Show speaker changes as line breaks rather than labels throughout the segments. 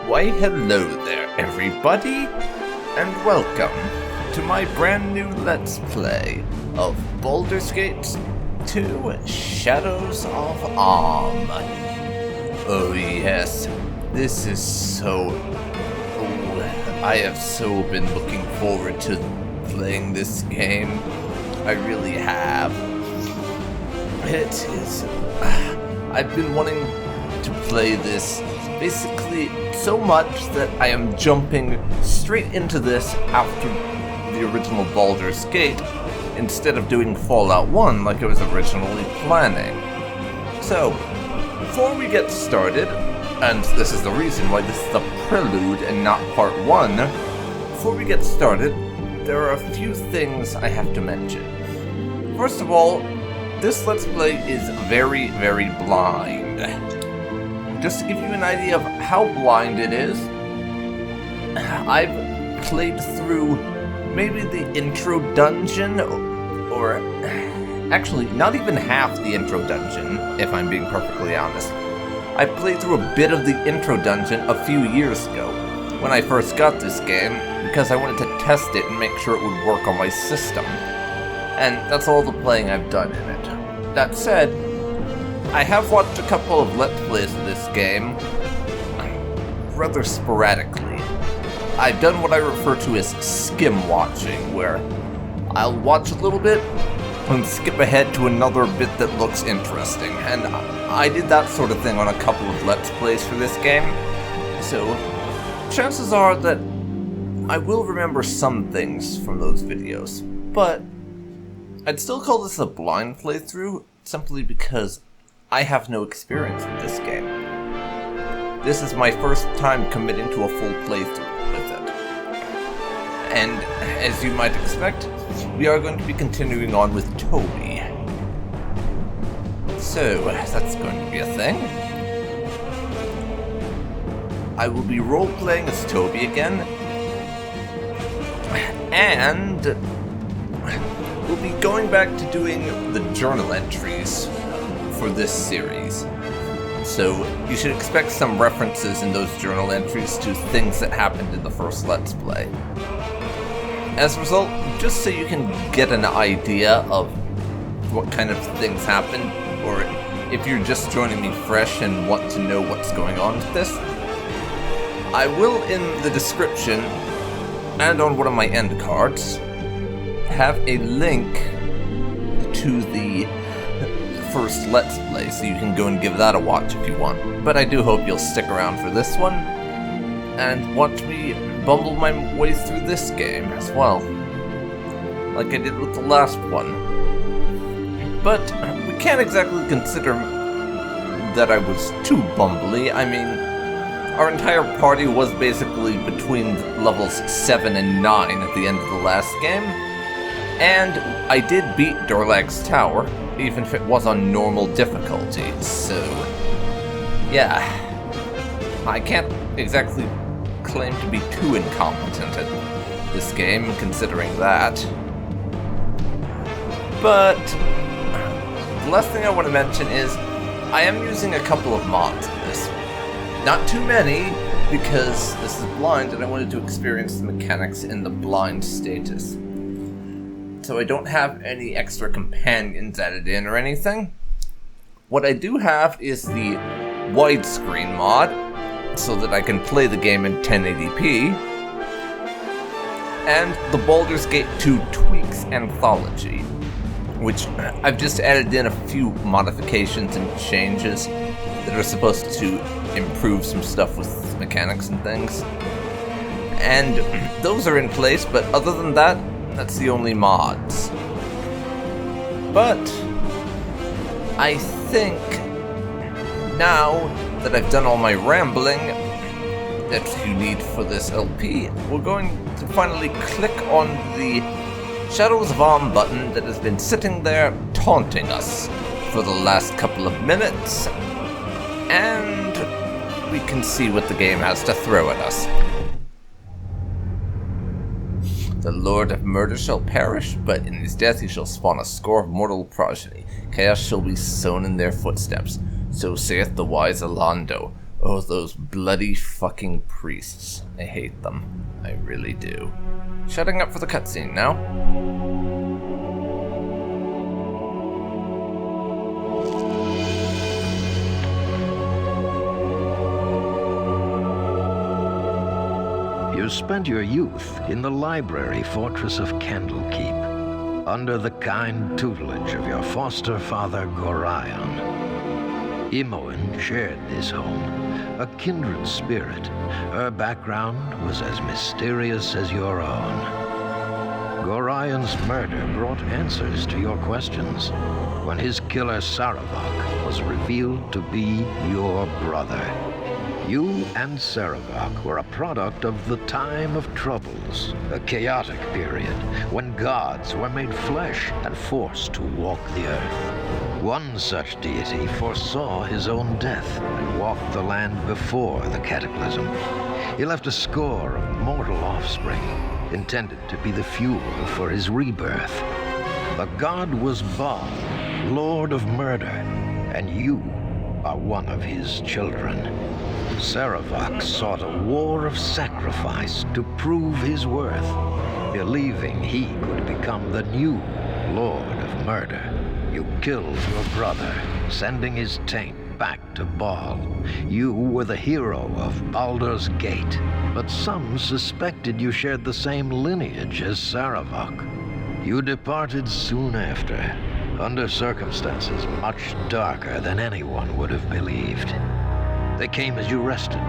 Why hello there everybody, and welcome to my brand new Let's Play of Baldur's Gate 2 Shadows of Arm. Oh yes, this is so... I have so been looking forward to playing this game. I really have. It is... I've been wanting to play this basically so much that I am jumping straight into this after the original Baldur's Gate instead of doing Fallout 1 like I was originally planning. So, before we get started, and this is the reason why this is the prelude and not part 1, before we get started, there are a few things I have to mention. First of all, this Let's Play is very, very blind. Just to give you an idea of how blind it is, I've played through maybe the intro dungeon, or actually not even half the intro dungeon, if I'm being perfectly honest. I played through a bit of the intro dungeon a few years ago, when I first got this game, because I wanted to test it and make sure it would work on my system. And that's all the playing I've done in it. That said, I have watched a couple of Let's Plays of this game, rather sporadically. I've done what I refer to as skim watching, where I'll watch a little bit and skip ahead to another bit that looks interesting, and I did that sort of thing on a couple of Let's Plays for this game, so chances are that I will remember some things from those videos, but I'd still call this a blind playthrough simply because I have no experience with this game. This is my first time committing to a full playthrough with it. And as you might expect, we are going to be continuing on with Toby. So, that's going to be a thing. I will be role-playing as Toby again. And we'll be going back to doing the journal entries for this series. So you should expect some references in those journal entries to things that happened in the first Let's Play. As a result, just so you can get an idea of what kind of things happened, or if you're just joining me fresh and want to know what's going on with this, I will in the description and on one of my end cards have a link to the first Let's Play, so you can go and give that a watch if you want. But I do hope you'll stick around for this one, and watch me bumble my way through this game as well, like I did with the last one. But we can't exactly consider that I was too bumbly. I mean, our entire party was basically between levels 7 and 9 at the end of the last game, and I did beat Dorlag's Tower, even if it was on normal difficulty, so yeah, I can't exactly claim to be too incompetent at this game, considering that. But the last thing I want to mention is I am using a couple of mods in this. Not too many, because this is blind and I wanted to experience the mechanics in the blind status. So I don't have any extra companions added in or anything. What I do have is the widescreen mod, so that I can play the game in 1080p, and the Baldur's Gate 2 Tweaks Anthology, which I've just added in a few modifications and changes that are supposed to improve some stuff with mechanics and things. And those are in place, but other than that, that's the only mods. But I think now that I've done all my rambling that you need for this LP, we're going to finally click on the Shadows of Arm button that has been sitting there taunting us for the last couple of minutes, and we can see what the game has to throw at us. The Lord of Murder shall perish, but in his death he shall spawn a score of mortal progeny. Chaos shall be sown in their footsteps. So saith the wise Alando. Oh, those bloody fucking priests. I hate them. I really do. Shutting up for the cutscene now.
You spent your youth in the library fortress of Candlekeep, under the kind tutelage of your foster father, Gorion. Imoen shared this home, a kindred spirit. Her background was as mysterious as your own. Gorion's murder brought answers to your questions when his killer Saravak was revealed to be your brother. You and Saravak were a product of the time of troubles, a chaotic period when gods were made flesh and forced to walk the earth. One such deity foresaw his own death and walked the land before the cataclysm. He left a score of mortal offspring, intended to be the fuel for his rebirth. The god was Baal, Lord of Murder, and you are one of his children. Saravak sought a war of sacrifice to prove his worth, believing he could become the new Lord of Murder. You killed your brother, sending his taint back to Baal. You were the hero of Baldur's Gate, but some suspected you shared the same lineage as Saravak. You departed soon after, under circumstances much darker than anyone would have believed. They came as you rested,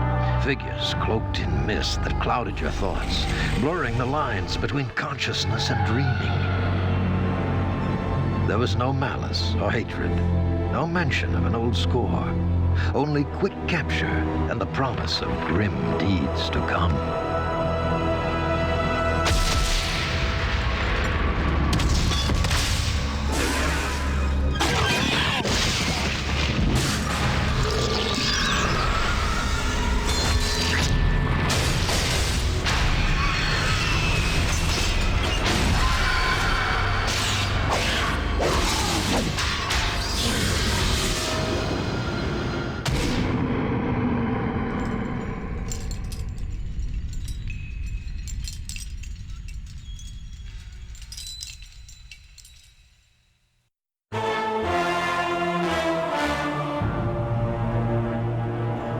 figures cloaked in mist that clouded your thoughts, blurring the lines between consciousness and dreaming. There was no malice or hatred, no mention of an old score, only quick capture and the promise of grim deeds to come.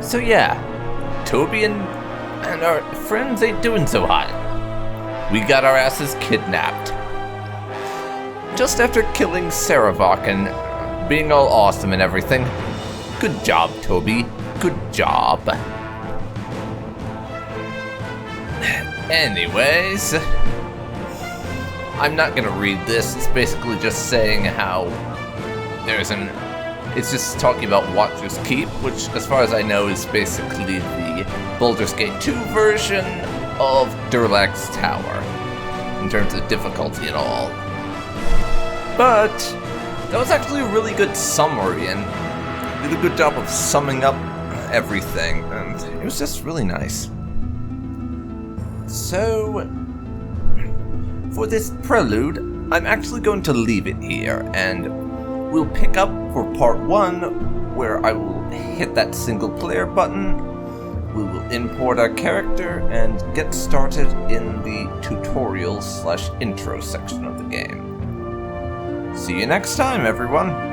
So yeah, Toby and our friends ain't doing so hot. We got our asses kidnapped. Just after killing Saravak and being all awesome and everything. Good job, Toby. Good job. Anyways, I'm not gonna read this. It's basically just saying how it's just talking about Watcher's Keep, which, as far as I know, is basically the Baldur's Gate 2 version of Durlag's Tower, in terms of difficulty and all. But that was actually a really good summary, and did a good job of summing up everything, and it was just really nice. So, for this prelude, I'm actually going to leave it here, and we'll pick up for part 1, where I will hit that single player button, we will import our character, and get started in the tutorial/intro section of the game. See you next time, everyone!